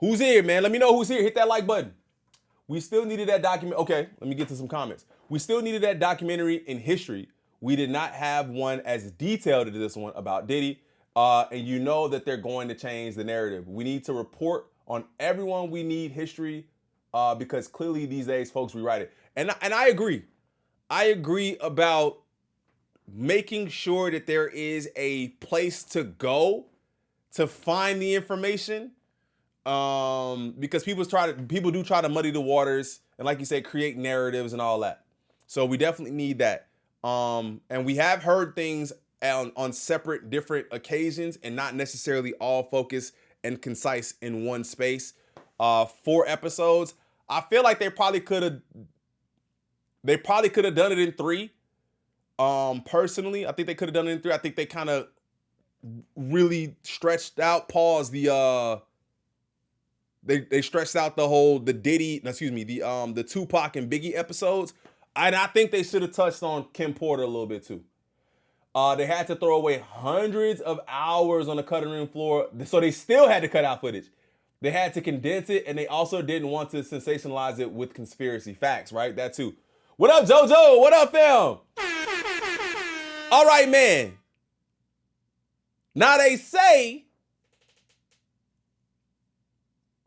Who's here, man? Let me know who's here. Hit that like button. We still needed that document. Okay, let me get to some comments. We still needed that documentary in history. We did not have one as detailed as this one about Diddy. And you know that they're going to change the narrative. We need to report on everyone. We need history because clearly these days folks rewrite it. And I agree. I agree about making sure that there is a place to go to find the information. Because people do try to muddy the waters and, like you said, create narratives and all that. So we definitely need that. And we have heard things on separate different occasions and not necessarily all focused and concise in one space. 4 episodes. I feel like they probably could have done it in 3. Personally, I think they could have done it in 3. I think they kind of really stretched out, They stretched out the Tupac and Biggie episodes. And I think they should have touched on Kim Porter a little bit too. They had to throw away hundreds of hours on the cutting room floor, so they still had to cut out footage. They had to condense it, and they also didn't want to sensationalize it with conspiracy facts, right? That too. What up, JoJo? What up, fam? All right, man. Now they say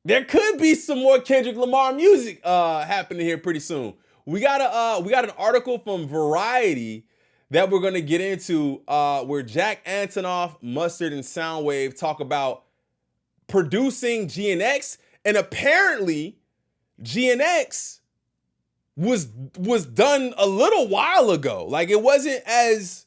there could be some more Kendrick Lamar music happening here pretty soon. We got an article from Variety that we're gonna get into where Jack Antonoff, Mustard, and Sounwave talk about producing GNX, and apparently GNX was done a little while ago. Like, it wasn't as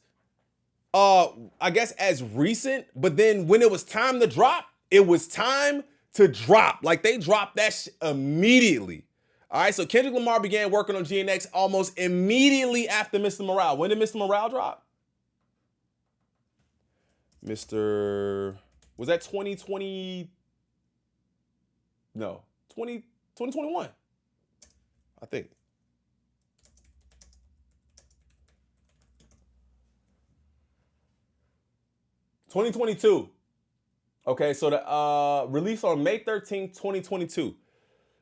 I guess as recent, but then when it was time to drop, it was time to drop. Like, they dropped that immediately. All right, so Kendrick Lamar began working on GNX almost immediately after Mr. Morale. When did Mr. Morale drop? Was that 2020? No, 2021, I think. (2022). Okay, so the release on May 13th, 2022.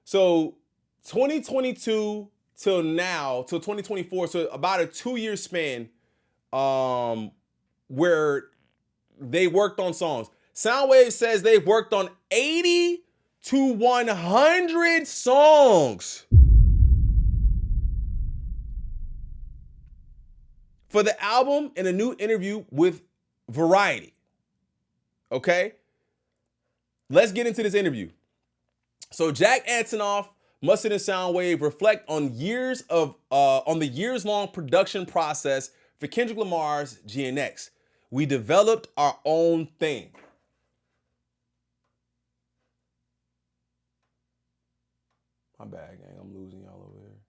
So 2022 till now, till 2024, so about a 2-year span where they worked on songs. Sounwave says they've worked on 80 to 100 songs for the album in a new interview with Variety. Okay? Let's get into this interview. So Jack Antonoff, Mustard, and Sounwave reflect on the years-long production process for Kendrick Lamar's GNX. We developed our own thing. My bad, gang. I'm losing y'all over here.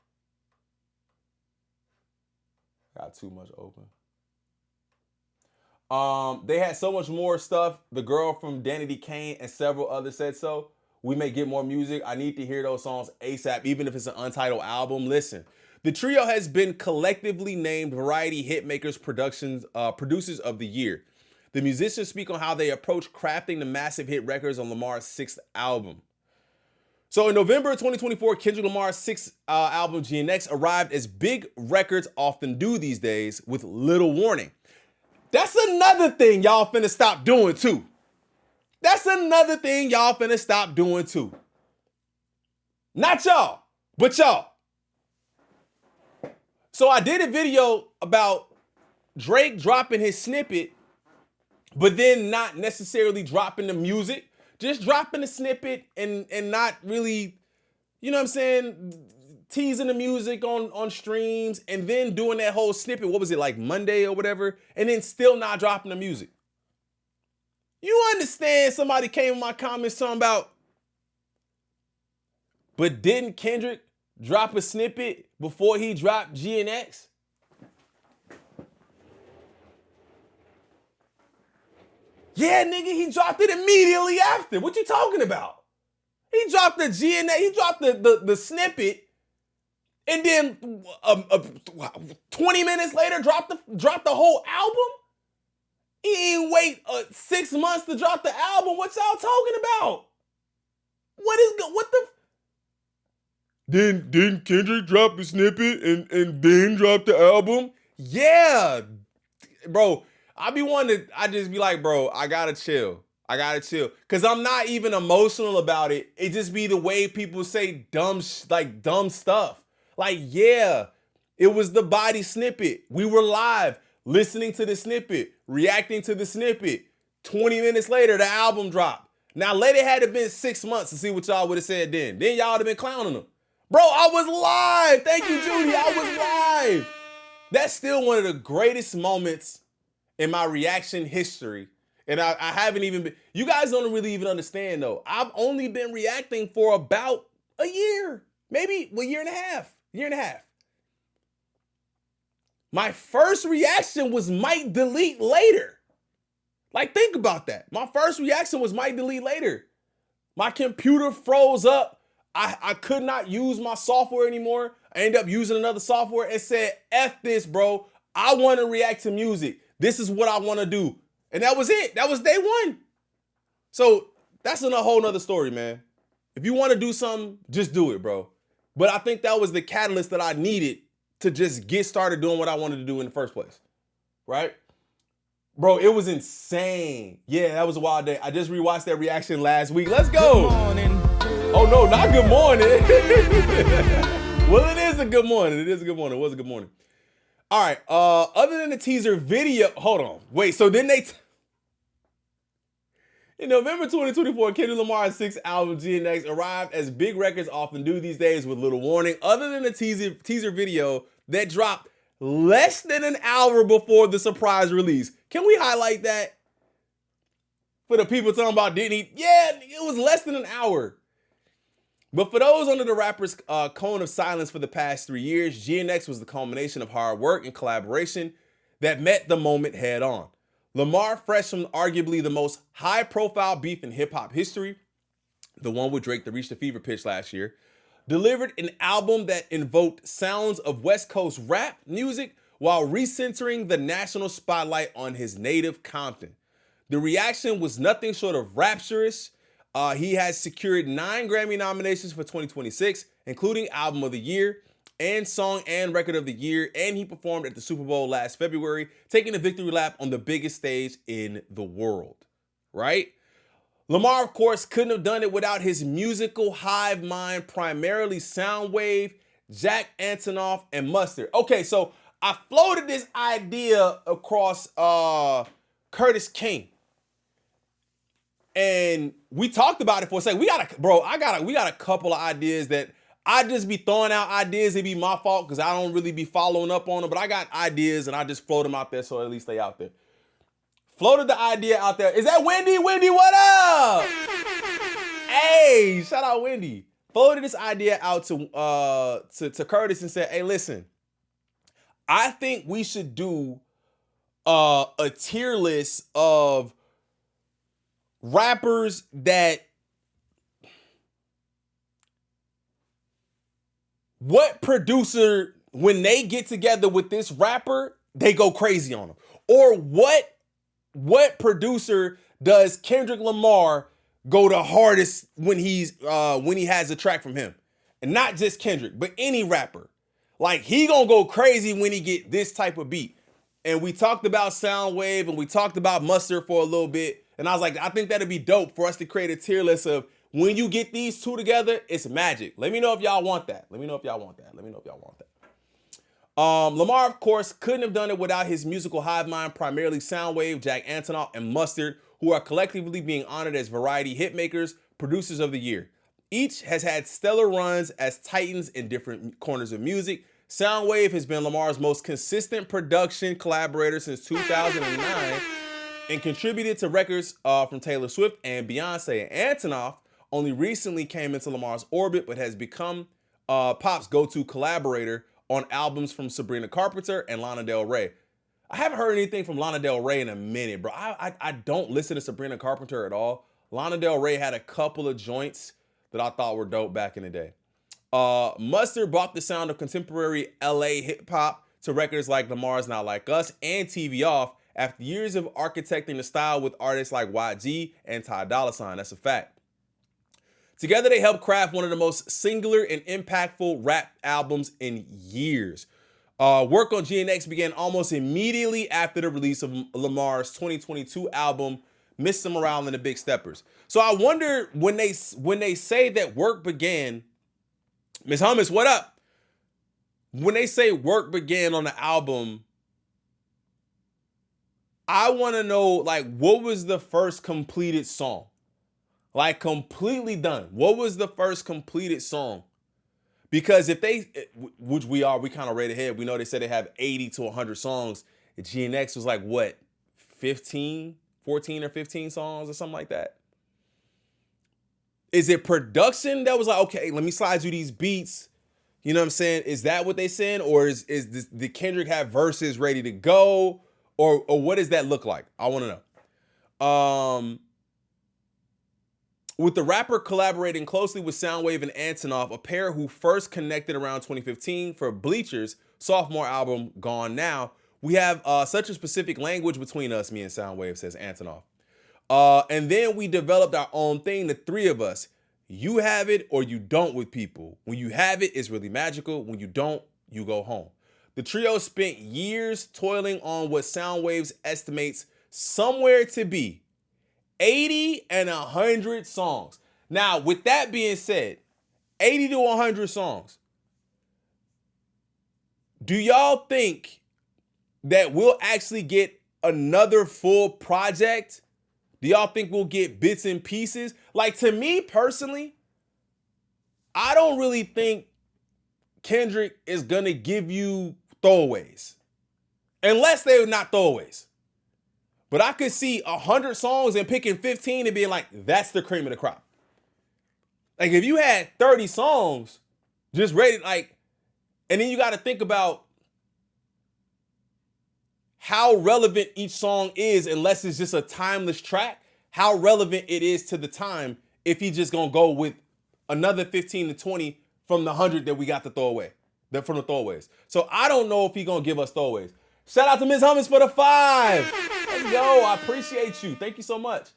Got too much open. They had so much more stuff. The girl from Danity Kane and several others said so. We may get more music. I need to hear those songs ASAP, even if it's an untitled album. Listen, the trio has been collectively named Variety Hitmakers Producers of the Year. The musicians speak on how they approach crafting the massive hit records on Lamar's 6th album. So in November 2024, Kendrick Lamar's 6th album, GNX, arrived as big records often do these days, with little warning. That's another thing y'all finna stop doing too. Not y'all, but y'all. So I did a video about Drake dropping his snippet, but then not necessarily dropping the music, just dropping the snippet and not really, you know what I'm saying, teasing the music on streams, and then doing that whole snippet, what was it, like Monday or whatever, and then still not dropping the music. You understand? Somebody came in my comments talking about, but didn't Kendrick drop a snippet before he dropped GNX? Yeah, nigga, he dropped it immediately after. What you talking about? He dropped the GNX, he dropped the snippet, and then 20 minutes later dropped the whole album? He ain't wait 6 months to drop the album. What y'all talking about? what the? Didn't Kendrick drop a snippet and then drop the album? Yeah, bro. I just be like, bro, I gotta chill. Cause I'm not even emotional about it. It just be the way people say dumb stuff. Like, yeah, it was the body snippet. We were live, listening to the snippet, reacting to the snippet. 20 minutes later, the album dropped. Now, let it had been 6 months to see what y'all would have said then. Then y'all would have been clowning them. Bro, I was live. Thank you, Judy. I was live. That's still one of the greatest moments in my reaction history. And I haven't even been, you guys don't really even understand though. I've only been reacting for about a year, maybe a year and a half. My first reaction was might delete later. Like, think about that. My first reaction was might delete later. My computer froze up. I could not use my software anymore. I ended up using another software and said, F this, bro. I want to react to music. This is what I want to do. And that was it. That was day one. So that's a whole nother story, man. If you want to do something, just do it, bro. But I think that was the catalyst that I needed to just get started doing what I wanted to do in the first place. Right? Bro, it was insane. Yeah, that was a wild day. I just rewatched that reaction last week. Let's go. Good morning. Oh, no, not good morning. Well, it is a good morning. It is a good morning. It was a good morning. All right. Other than the teaser video, hold on. Wait, so then in November 2024, Kendrick Lamar's sixth album, GNX, arrived as big records often do these days with little warning. Other than the teaser video that dropped less than an hour before the surprise release. Can we highlight that? For the people talking about didn't he? Yeah, it was less than an hour. But for those under the rapper's cone of silence for the past 3 years, GNX was the culmination of hard work and collaboration that met the moment head on. Lamar, fresh from arguably the most high-profile beef in hip-hop history, the one with Drake that reached a fever pitch last year, delivered an album that invoked sounds of West Coast rap music while recentering the national spotlight on his native Compton. The reaction was nothing short of rapturous. He has secured 9 Grammy nominations for 2026, including Album of the Year and Song and Record of the Year, and he performed at the Super Bowl last February, taking the victory lap on the biggest stage in the world, right? Lamar, of course, couldn't have done it without his musical hive mind, primarily Sounwave, Jack Antonoff, and Mustard. Okay, so I floated this idea across Curtis King. And we talked about it for a second. We got a couple of ideas that I just be throwing out ideas. It be my fault because I don't really be following up on them. But I got ideas and I just float them out there so at least they out there. Floated the idea out there. Is that Wendy? Wendy, what up? Hey, shout out Wendy. Floated this idea out to Curtis and said, hey, listen, I think we should do a tier list of rappers that what producer, when they get together with this rapper, they go crazy on him. Or what producer does Kendrick Lamar go the hardest when he has a track from him? And not just Kendrick, but any rapper. Like, he gonna go crazy when he get this type of beat. And we talked about Sounwave and we talked about Mustard for a little bit. And I was like, I think that'd be dope for us to create a tier list of when you get these two together, it's magic. Let me know if y'all want that. Lamar, of course, couldn't have done it without his musical hive mind, primarily Sounwave, Jack Antonoff, and Mustard, who are collectively being honored as Variety Hitmakers, Producers of the Year. Each has had stellar runs as titans in different corners of music. Sounwave has been Lamar's most consistent production collaborator since 2009 and contributed to records from Taylor Swift and Beyonce. Antonoff only recently came into Lamar's orbit, but has become Pop's go-to collaborator on albums from Sabrina Carpenter and Lana Del Rey. I haven't heard anything from Lana Del Rey in a minute, bro. I don't listen to Sabrina Carpenter at all. Lana Del Rey had a couple of joints that I thought were dope back in the day. Mustard brought the sound of contemporary LA hip-hop to records like Lamar's Not Like Us and TV Off after years of architecting the style with artists like YG and Ty Dolla $ign. That's a fact. Together, they helped craft one of the most singular and impactful rap albums in years. Work on GNX began almost immediately after the release of Lamar's 2022 album, Mr. Morale and the Big Steppers. So I wonder when they say that work began, Ms. Hummus, what up? When they say work began on the album, I want to know, like, what was the first completed song? Like, completely done. What was the first completed song? Because if they, which we kind of read ahead. We know they said they have 80 to 100 songs. GNX was like, what, 14 or 15 songs or something like that? Is it production that was like, okay, let me slide you these beats? You know what I'm saying? Is that what they saying? Or did Kendrick have verses ready to go? Or what does that look like? I want to know. With the rapper collaborating closely with Sounwave and Antonoff, a pair who first connected around 2015 for Bleacher's sophomore album, Gone Now, we have such a specific language between us, me and Sounwave, says Antonoff. And then we developed our own thing, the three of us. You have it or you don't with people. When you have it, it's really magical. When you don't, you go home. The trio spent years toiling on what Soundwaves estimates somewhere to be 80 and 100 songs. Now, with that being said, 80 to 100 songs. Do y'all think that we'll actually get another full project? Do y'all think we'll get bits and pieces? Like, to me personally, I don't really think Kendrick is gonna give you throwaways. Unless they're not throwaways. But I could see 100 songs and picking 15 and being like, that's the cream of the crop. Like, if you had 30 songs just ready, like, and then you got to think about how relevant each song is, unless it's just a timeless track, how relevant it is to the time if he's just going to go with another 15 to 20 from the 100 that we got to throw away, from the throwaways. So I don't know if he's going to give us throwaways. Shout out to Ms. Hummus for the 5. Let's go. I appreciate you. Thank you so much.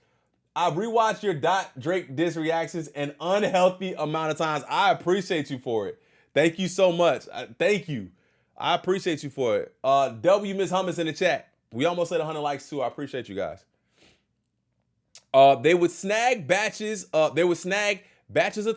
I've rewatched your Drake diss reactions an unhealthy amount of times. I appreciate you for it. Thank you so much. Thank you. I appreciate you for it. W Ms. Hummus in the chat. We almost hit 100 likes too. I appreciate you guys. They would snag batches of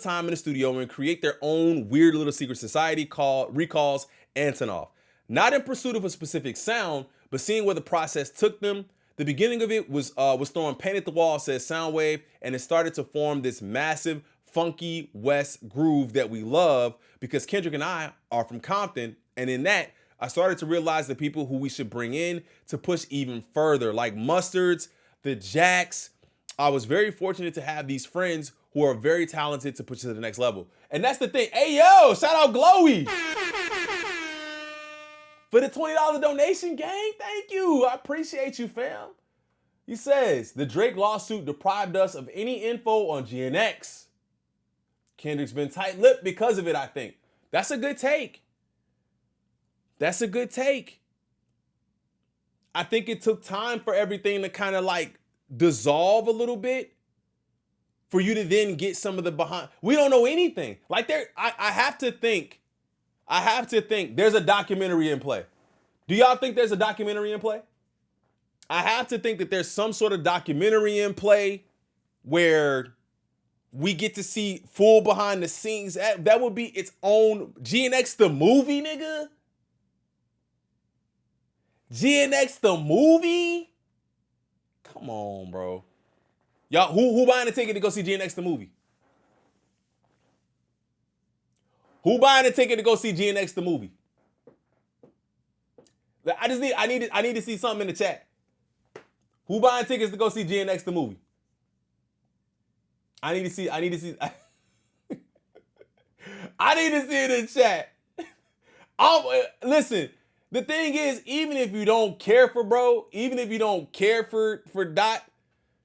time in the studio and create their own weird little secret society called recalls Antonoff. Not in pursuit of a specific sound, but seeing where the process took them. The beginning of it was throwing paint at the wall, says Soundwave, and it started to form this massive, funky West groove that we love because Kendrick and I are from Compton, and in that, I started to realize the people who we should bring in to push even further, like Mustards, the Jacks. I was very fortunate to have these friends who are very talented to push it to the next level. And that's the thing. Hey, yo, shout out Glowy. For the $20 donation, gang, thank you. I appreciate you, fam. He says, the Drake lawsuit deprived us of any info on GNX. Kendrick's been tight-lipped because of it, I think. That's a good take. That's a good take. I think it took time for everything to kind of like dissolve a little bit for you to then get some of the behind. We don't know anything. Like I have to think there's a documentary in play. Do y'all think there's a documentary in play? I have to think that there's some sort of documentary in play where we get to see full behind the scenes. That would be its own GNX the movie, nigga. GNX the movie? Come on, bro. Y'all, who buying a ticket to go see GNX the movie? Who buying a ticket to go see GNX the movie? I need to see something in the chat. Who buying tickets to go see GNX the movie? I need to see I need to see it in the chat. Listen, the thing is, even if you don't care for bro, even if you don't care for Dot,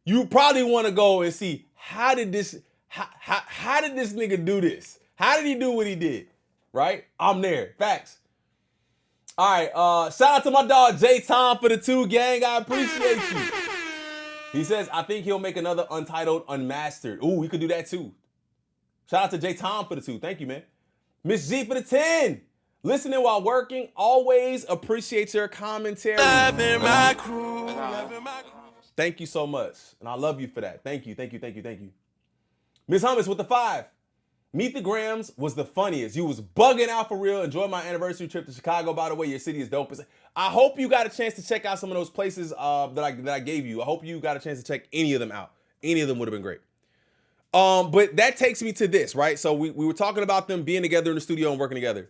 you probably want to go and see how did this nigga do this? How did he do what he did? Right? I'm there. Facts. All right. Shout out to my dog J Tom for the 2, gang. I appreciate you. He says, I think he'll make another Untitled Unmastered. Ooh, we could do that too. Shout out to J Tom for the 2. Thank you, man. Miss G for the 10. Listening while working. Always appreciate your commentary. My crew. Thank you so much. And I love you for that. Thank you. Miss Hummus with the 5. Meet the Grams was the funniest. You was bugging out for real. Enjoy my anniversary trip to Chicago, by the way. Your city is dope. I hope you got a chance to check out some of those places that I gave you. I hope you got a chance to check any of them out. Any of them would have been great. But that takes me to this, right? So we were talking about them being together in the studio and working together.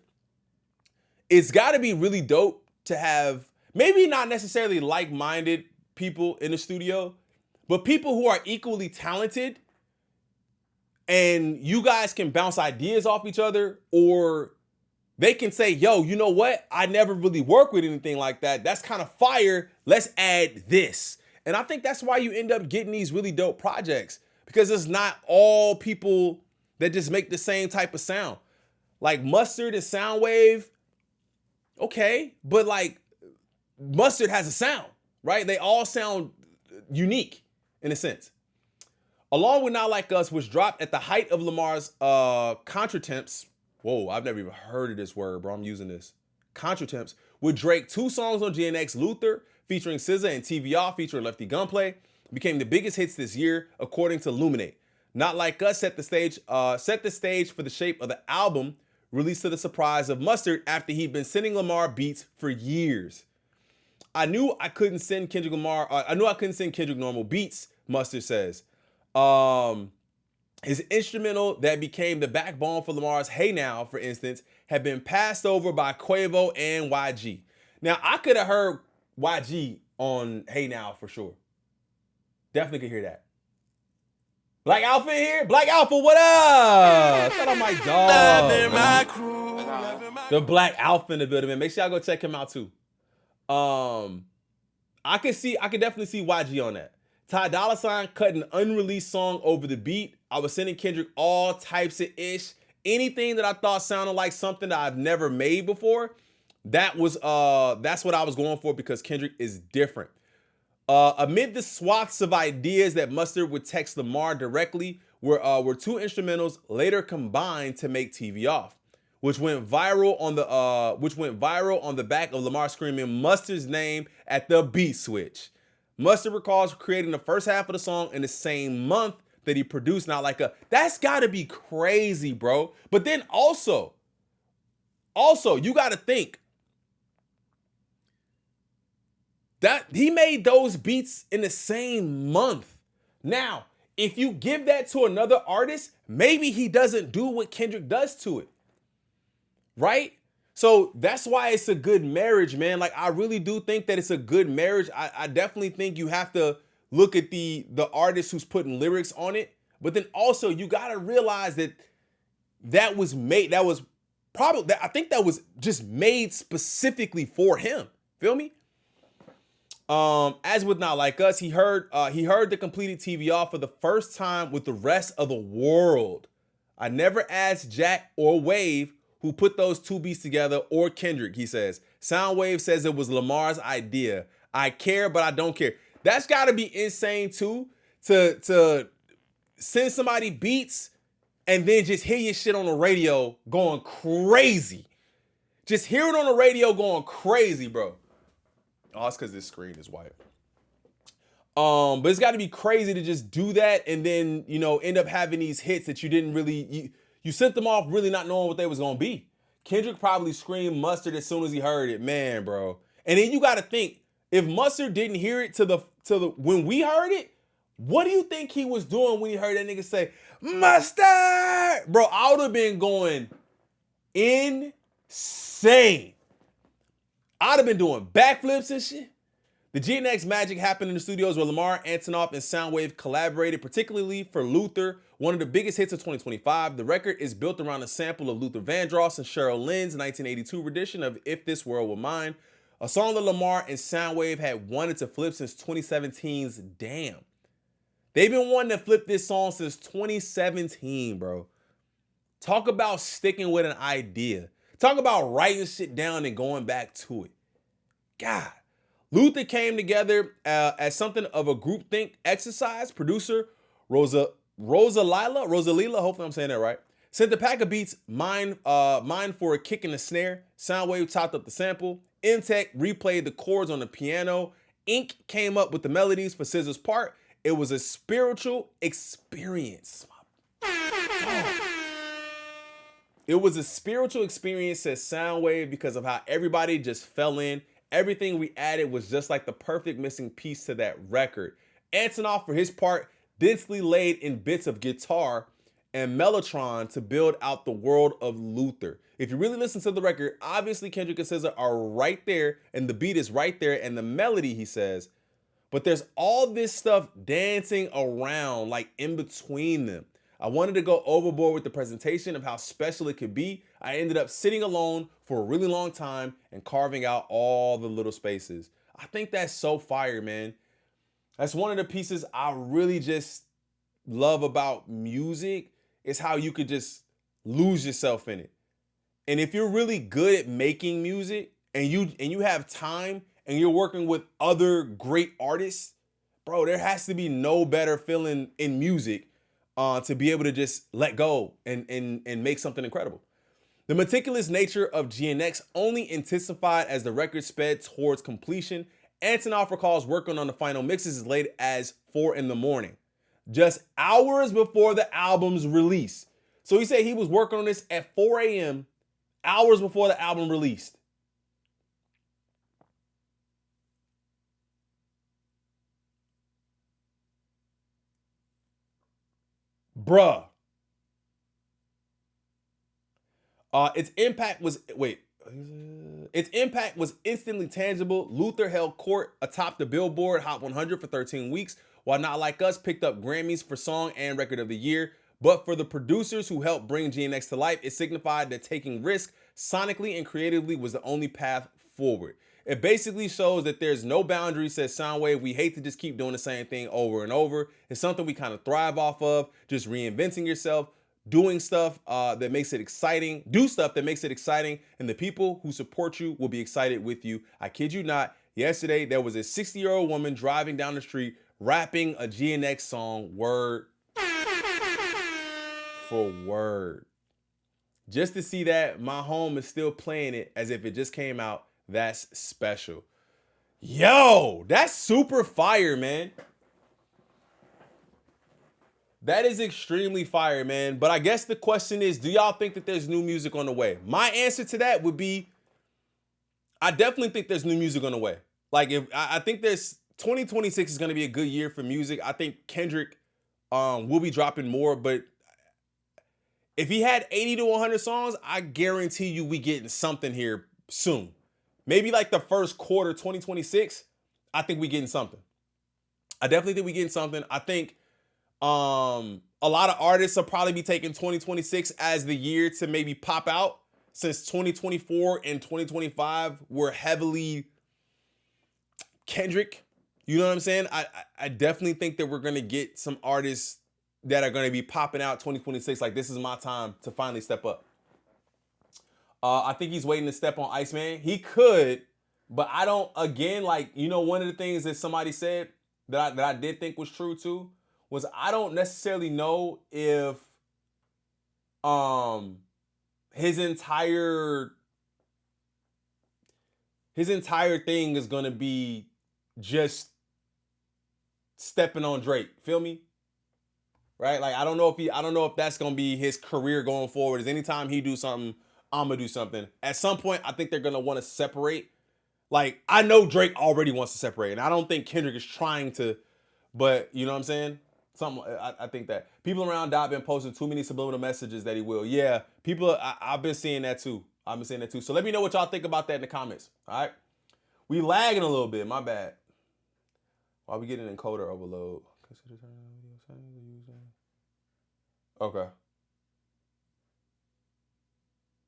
It's got to be really dope to have maybe not necessarily like-minded people in the studio, but people who are equally talented, and you guys can bounce ideas off each other, or they can say, yo, you know what? I never really worked with anything like that. That's kind of fire. Let's add this. And I think that's why you end up getting these really dope projects, because it's not all people that just make the same type of sound. Like Mustard and Sounwave, okay, but like Mustard has a sound, right? They all sound unique in a sense. Along with Not Like Us, which dropped at the height of Lamar's contretemps. Whoa, I've never even heard of this word, bro. I'm using this. Contretemps. With Drake, 2 songs on GNX, Luther, featuring SZA, and TV Off, featuring Lefty Gunplay, became the biggest hits this year, according to Luminate. Not Like Us set the stage for the shape of the album, released to the surprise of Mustard after he'd been sending Lamar beats for years. I knew I couldn't send Kendrick normal beats, Mustard says. His instrumental that became the backbone for Lamar's Hey Now, for instance, had been passed over by Quavo and YG. Now, I could have heard YG on Hey Now for sure. Definitely could hear that. Black Alpha here? Black Alpha, what up? Shout out my dog. The Black Alpha in the building, man. Make sure y'all go check him out too. I could definitely see YG on that. Ty Dolla $ign cut an unreleased song over the beat. I was sending Kendrick all types of ish. Anything that I thought sounded like something that I've never made before, that's what I was going for, because Kendrick is different. Amid the swaths of ideas that Mustard would text Lamar directly were 2 instrumentals later combined to make TV Off, which went viral on the back of Lamar screaming Mustard's name at the beat switch. Mustard recalls creating the first half of the song in the same month that he produced Not Like Us. That's gotta be crazy, bro. But then also, you gotta think that he made those beats in the same month. Now, if you give that to another artist, maybe he doesn't do what Kendrick does to it, right? So that's why it's a good marriage, man. Like, I really do think that it's a good marriage. I definitely think you have to look at the artist who's putting lyrics on it. But then also you got to realize that I think that was just made specifically for him. Feel me? As with Not Like Us, he heard the completed TV Off for the first time with the rest of the world. I never asked Jack or Wave who put those 2 beats together, or Kendrick, he says. Sounwave says it was Lamar's idea. I care, but I don't care. That's got to be insane too, to send somebody beats and then just hear your shit on the radio going crazy. Just hear it on the radio going crazy, bro. Oh, it's because this screen is white. But it's got to be crazy to just do that and then, end up having these hits that you didn't really... You sent them off really not knowing what they was gonna be. Kendrick probably screamed Mustard as soon as he heard it, man, bro. And then you got to think, if Mustard didn't hear it to the when we heard it, what do you think he was doing when he heard that nigga say Mustard? Bro, I would have been going insane. I'd have been doing backflips and shit. The GNX magic happened in the studios where Lamar, Antonoff, and Sounwave collaborated, particularly for Luther, one of the biggest hits of 2025. The record is built around a sample of Luther Vandross and Cheryl Lynn's 1982 rendition of If This World Were Mine, a song that Lamar and Sounwave had wanted to flip since 2017's Damn. They've been wanting to flip this song since 2017, bro. Talk about sticking with an idea. Talk about writing shit down and going back to it. God. Luther came together as something of a groupthink exercise. Producer Rosalila, hopefully I'm saying that right, Sent the pack of beats, mine for a kick and a snare. Sounwave chopped up the sample. M-Tech replayed the chords on the piano. Ink came up with the melodies for SZA's part. It was a spiritual experience. It was a spiritual experience, says Sounwave, because of how everybody just fell in. Everything we added was just like the perfect missing piece to that record. Antonoff, for his part, densely laid in bits of guitar and mellotron to build out the world of Luther. If you really listen to the record, obviously Kendrick and SZA are right there, and the beat is right there, and the melody, he says, but there's all this stuff dancing around, like in between them. I wanted to go overboard with the presentation of how special it could be. I ended up sitting alone for a really long time and carving out all the little spaces. I think that's so fire, man. That's one of the pieces I really just love about music, is how you could just lose yourself in it. And if you're really good at making music and you have time and you're working with other great artists, bro, there has to be no better feeling in music to be able to just let go and make something incredible. The meticulous nature of GNX only intensified as the record sped towards completion. Antonoff recalls working on the final mixes as late as 4 in the morning, just hours before the album's release. So he said he was working on this at 4 a.m., hours before the album released. Bruh. Its impact was instantly tangible. Luther held court atop the Billboard Hot 100 for 13 weeks, while Not Like Us picked up Grammys for Song and Record of the Year. But for the producers who helped bring GNX to life, it signified that taking risks sonically and creatively was the only path forward. It basically shows that there's no boundary, says Sounwave. We hate to just keep doing the same thing over and over. It's something we kind of thrive off of, just reinventing yourself, doing stuff that makes it exciting, do stuff that makes it exciting, and the people who support you will be excited with you. I kid you not, yesterday there was a 60-year-old woman driving down the street rapping a GNX song word for word. Just to see that my home is still playing it as if it just came out, that's special. Yo, that's super fire, man. That is extremely fire, man. But I guess the question is, do y'all think that there's new music on the way? My answer to that would be, I definitely think there's new music on the way. Like, if I think there's 2026 is going to be a good year for music. I think Kendrick will be dropping more, but if he had 80 to 100 songs, I guarantee you we getting something here soon. Maybe like the first quarter 2026, I think we getting something. I definitely think we getting something. I think a lot of artists will probably be taking 2026 as the year to maybe pop out, since 2024 and 2025 were heavily Kendrick. You know what I'm saying? I definitely think that we're going to get some artists that are going to be popping out 2026. Like, this is my time to finally step up. I think he's waiting to step on Iceman. He could, but I don't, again, like, you know, one of the things that somebody said that I did think was true too, was I don't necessarily know if his entire thing is gonna be just stepping on Drake. Feel me? Right? Like, I don't know if that's gonna be his career going forward. Is anytime he do something, I'm gonna do something. At some point, I think they're gonna want to separate. Like, I know Drake already wants to separate, and I don't think Kendrick is trying to, but you know what I'm saying? I think that people around Dot been posting too many subliminal messages that he will. Yeah, people, I've been seeing that too. So let me know what y'all think about that in the comments. All right, we lagging a little bit. My bad. Why we getting encoder overload? Okay,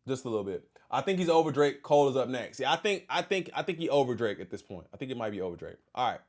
just a little bit. I think he's over Drake. Cole is up next. Yeah, I think he over Drake at this point. I think it might be over Drake. All right.